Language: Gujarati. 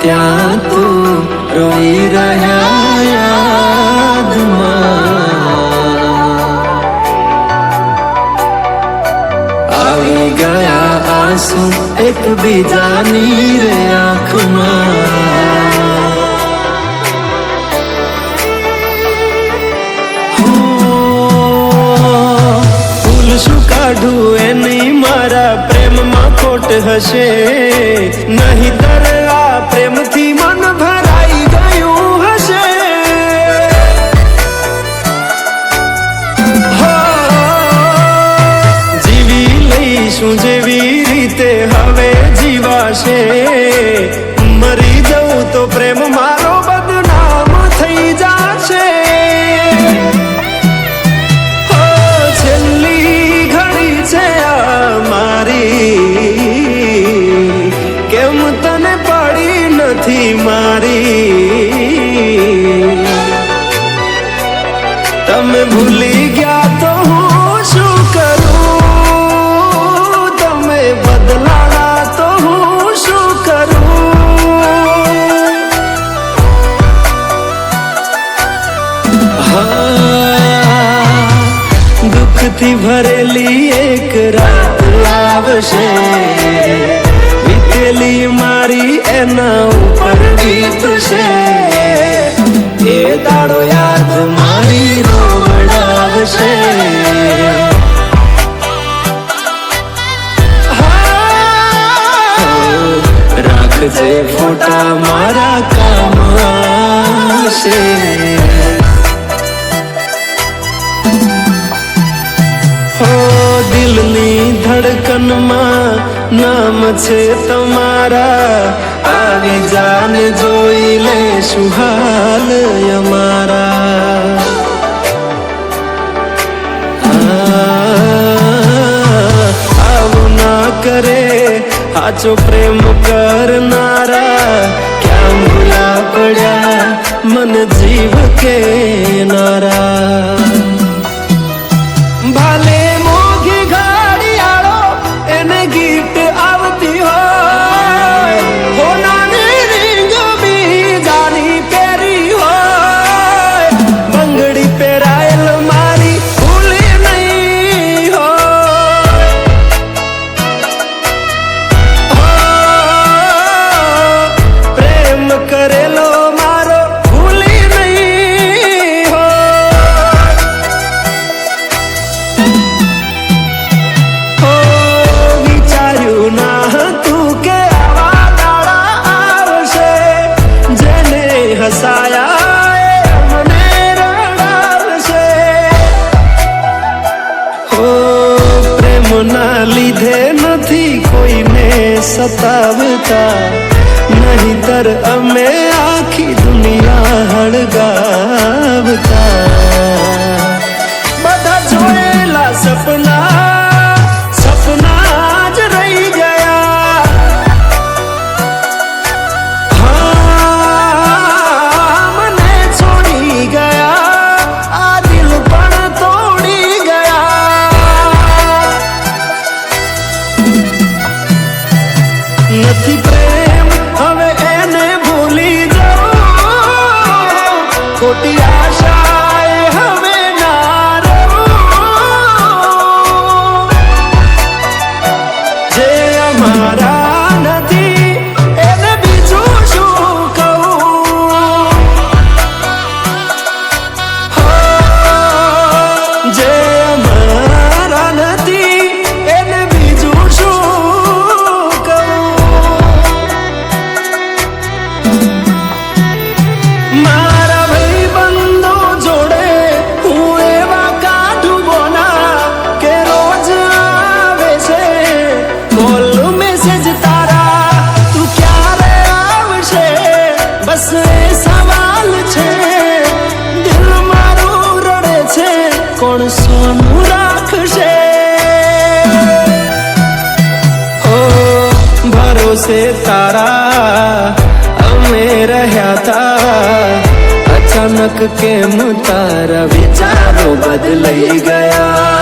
ત્યાં તું રોઈ રહ્યા યાદમાં આવી ગયા આંસુ એકબીજાની રે આંખમાં ભૂલ શું કાઢું એની મારા પ્રેમમાં ખોટ હશે નહીંતર આ પ્રેમથી મન ભરાઈ ગયું હશે જીવી લઈશું જેવી રીતે હવે જીવાશે મરી જવું તો પ્રેમ મારો બદનામ થઈ જાશે છેલ્લી ઘડી છે મારી કેમ તને પડી નથી મારી તમે ભૂલી ગયા તો હું શું કરું તમે બદલાડા તો હું શું કરું દુઃખથી ભરેલી એક રાત આવશે વીતેલી મારી એના ઉપર વીતશે એ દાડો યાદ મારી રોવડાવશે રાખજે ફોટા મારા કામ આવશે દિલની ધડકનમાં નામ છે તમારા આવી જાને જોઈ લેશું હાલ અમારા આવું ના કરે સાચો પ્રેમ કરનારા ક્યાં ભૂલા પડ્યા મન જીવ કેનારા ભાલે મોઘી ઘડિયાળો એને ગિફ્ટ આવતી હોય હોનાની રીંગ બીજાની પહેરી હોય બંગડી પહેરાયેલ મારી ભૂલી નહીં હોય પ્રેમ કરેલો મારો ભૂલી નહીં વિચાર્યું ના હતું કે આવા દાડા આવશે જેને હસાયા મને રડાવશે પ્રેમના લીધે નથી કોઈને સતાવતા નહીંતર અમે આખી દુનિયા હળગાવતા બધા જોયેલા સપના જ રહી ગયા મને છોડી ગયા આ દિલ પણ તોડી ગયા નથી પ્રેમ હવે એને ભૂલી જાઉં ખોટી આશાએ હવે ના રહું જે અમારા નથી એને બીજું શું કહું જે અમારા નથી એને બીજું શું કહું મારા ભાઈબંધો જોડે હું એવા કાઢું બોના કે રોજ આવે છે કોલ મેસેજ તારા તું ક્યારે આવશે બસ એ સવાલ છે દિલ મારું રડે છે કોણ સોનું રાખશે ભરોસે તારા અમે રહ્યા હતા અચાનક કેમ તારા વિચારો બદલાઈ ગયા